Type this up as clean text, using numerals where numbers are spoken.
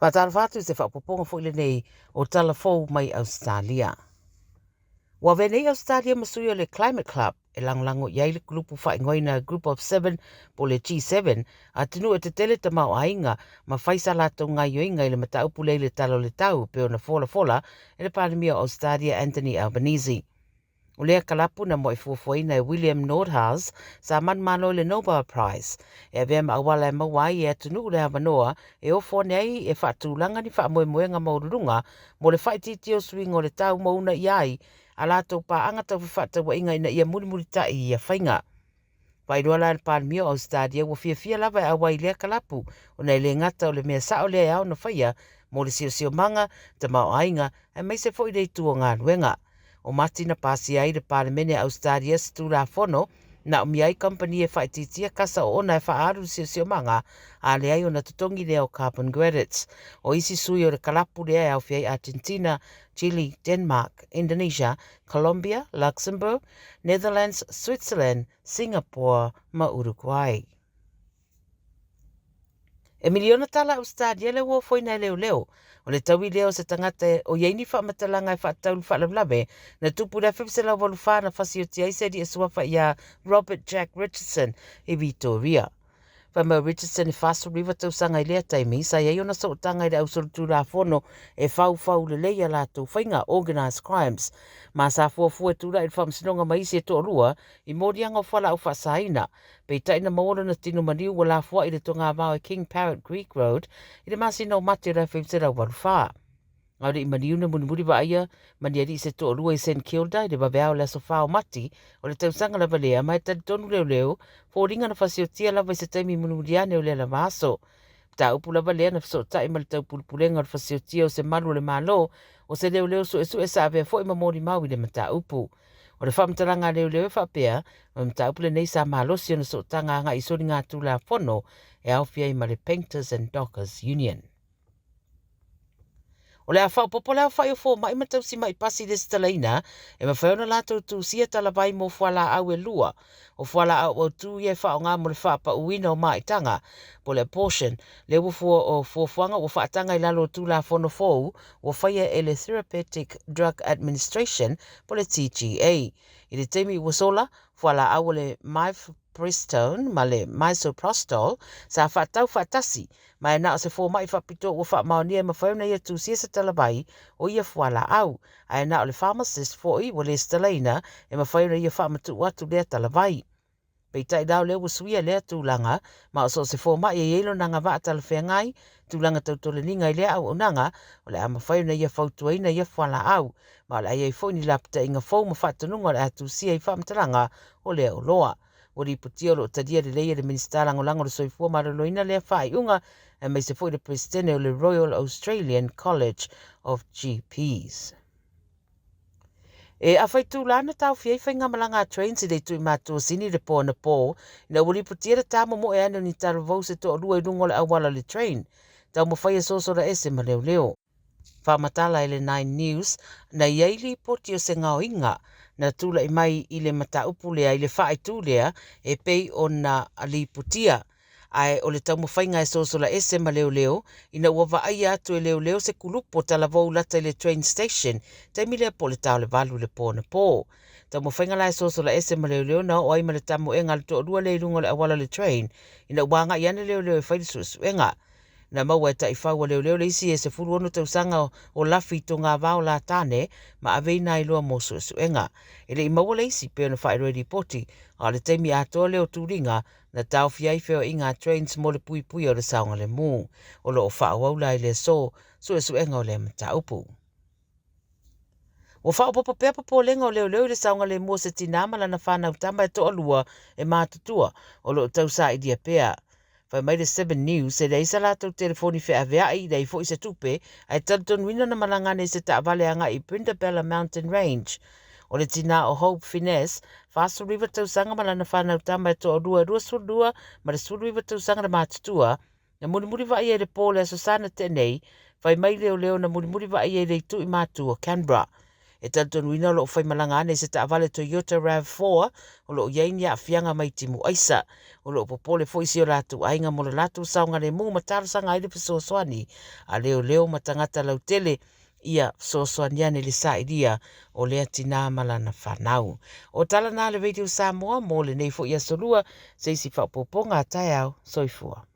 Whatarwhatu se whapoponga fo ile nei o Tala Fou mai Ausetalia. Wa venei Ausetalia masui o le Climate Club e langlango iai le grupu whaingoina Group of 7 po le G7 a tinu e te tele ta mau ainga ma whaisa lato ngai yoinga i le mataupu le talo le tau pe o na fola e le parimia Ausetalia Anthony Albanese. O lea kalapu na mo i fuafuaina e William Nordhaus sa manmano le Nobel Prize. E vea maawala e mawai e atunu le havanoa e ofo nei e whaatulanga ni whaamoemoenga maururunga mo le whaititi o swingo le tau mauna iai a lato pa angata whaatawa inga ina ia murimuri tai ia whainga. Wairoala le parimio au stadia wa fia lava e awai lea kalapu o nei le ngata o le mea sao lea au na whaia mo le sio manga te mau ainga e meise fo i rei tua ngā ruenga. O mati na pasi ai le palemene Australia stura fono na umiai company e whaititia kasa o ona e whaaru sio manga a le ai o na tutongi leo carbon credits. O isi sui o le kalapu lea e au fiai Argentina, Chile, Denmark, Indonesia, Colombia, Luxembourg, Netherlands, Switzerland, Singapore ma Uruguay. E miliona tala Australia le ua foina leo. O le tawi leo se tangata o yeini whaamatalanga e whaataulu whaalawlawe na tupu rea whipsela waluwha na whasi o tiaise di e suafa ia Robert Jack Richardson e Victoria. Whamau Richardson e whaso riva tausanga i lea taimi sa iei ona sootanga i le ausuru rā whono e whau le leia lātou whainga organised crimes. Ma sa fuafua tūra i whamsinonga maisi e toa rua i morianga o whala au whasaina. Pei taina maolo na tino maniu wa la fua i le tonga vau e King Parrot Creek Road i le masina o mate rai whaimsera waruwha. Aure i maniu na munimuri wa aia, mani ari se toa rua i St. Kilda i le waweao la sofa o mati o le tausanga lava lea mai tari tonu leo, fo ringa na whasiotia lava i se taimi munimuriane o le la vaso. Ta upu lava lea na whasota i mali tau pulpulenga o le whasiotia o se malu le malo o se leo su e sa avea fo i mamori mau i le mata upu. O le whamtaranga leo e whapea, o mta upu le nei sa malosi o na sotanga nga i sori ngā tūla whono e awhia i male Painters and Dockers Union. O le a whao popolea whai o fō mai matausi mai pasi le stalaina e mawhaiona lātou tū sia talawai mō whala au e lua o whala au tū i e whao ngā mo le whapa uina o maitanga po le portion le wufua o fōwhanga o whaatanga i lalo tū la whono fōu o whaia e le Therapeutic Drug Administration po le TGA. I le teimi wasola whala au le mifepristone ma le misoprostol sa whaatau whaatasi mai na se fo mai whapito o whaamaonia e mawhaiona ia tū sia sa talawai o ia whala au. Ai na o le pharmacist fo i o le stalaina e mawhaiona ia whaamatu watu lea talawai. Pei tai dao leo wasuia lea tūlanga ma o so se fo mai e eilo nanga wa atalawhea ngai tūlanga tautole ninga i lea au unanga o le a mawhaiona ia whautuaina ia whala au ma o le ai fo ni lapta inga fo ma whatanunga le a tū sia i whaamatalanga o lea o loa. O ri putia lo tadia le leia le ministara ngolango le soifua maraloina lea whai unga e mai se foi le presidente o le Royal Australian College of GPs. E a whai tūlana tau whiai whainga malanga trains i le tui mātua sini le pō na pō ina uri putia le tāma mo e anu ni taro vau se toa rua i rungo le awala le train. Tau mo whai e sosora ese ma leo. Whamatala i le 9 News na iaili poti o se ngao inga na tula i mai i le mata upu lea i le whae tū lea e pei o na ali putia. Ai o le taumo whainga e sosola ese ma leo ina ua vaai atu e leo se kulupo tala vau lata i le train station taimi lea po le tau le valu le pō na pō. Taumo whainga la e sosola ese ma leo na o ai ma le tamo e ngal to rua le runga le awala le train ina uanga i ane leo e whaidi suenga. Na maua e tai whaua leo le isi e se furu ono tausanga o lafi to ngā vau la tāne ma aveina i loa mo suenga. E le i maua le isi peo na whae roi ripoti a le teimi atoa leo tūringa na tau fiai feo i ngā trains mo le pui o le saunga le mū. O lo o whaua i le suenga o le mta upu. O whao popo pea popo lenga o leo i le saunga le mū se tinamala na whanau tamba e toa lua e mātutua o lo tausa i dia pea. Whai mai le 7 News e reisa lātou telefoni whea veai rei fo i se tupe ai taluton wina na malangane se ta avale anga i Brindabella Mountain Range. O le tina o Hope Finesse, whaso riva tausanga malana whanau tamba e toa rua surua ma le suru riva tausanga na mātutua na murimuri vai e le pōle a Susana tenei whai mai leo na murimuri vai e le tu i mātua Canberra. e talutonu ina lo fai malanga ane se taavale Toyota RAV4 o lo iaini a fianga mai timu aisa o lo popole fo isi o ratu ainga mo le ratu saunga le mu mataru sanga ile pisosoani a leo matangata lautele ia sosoani ane le saidia o le atina malana whanau. O tala nā le radio Samoa mo le nei fo ia solua se isi whapoponga tai au soifua.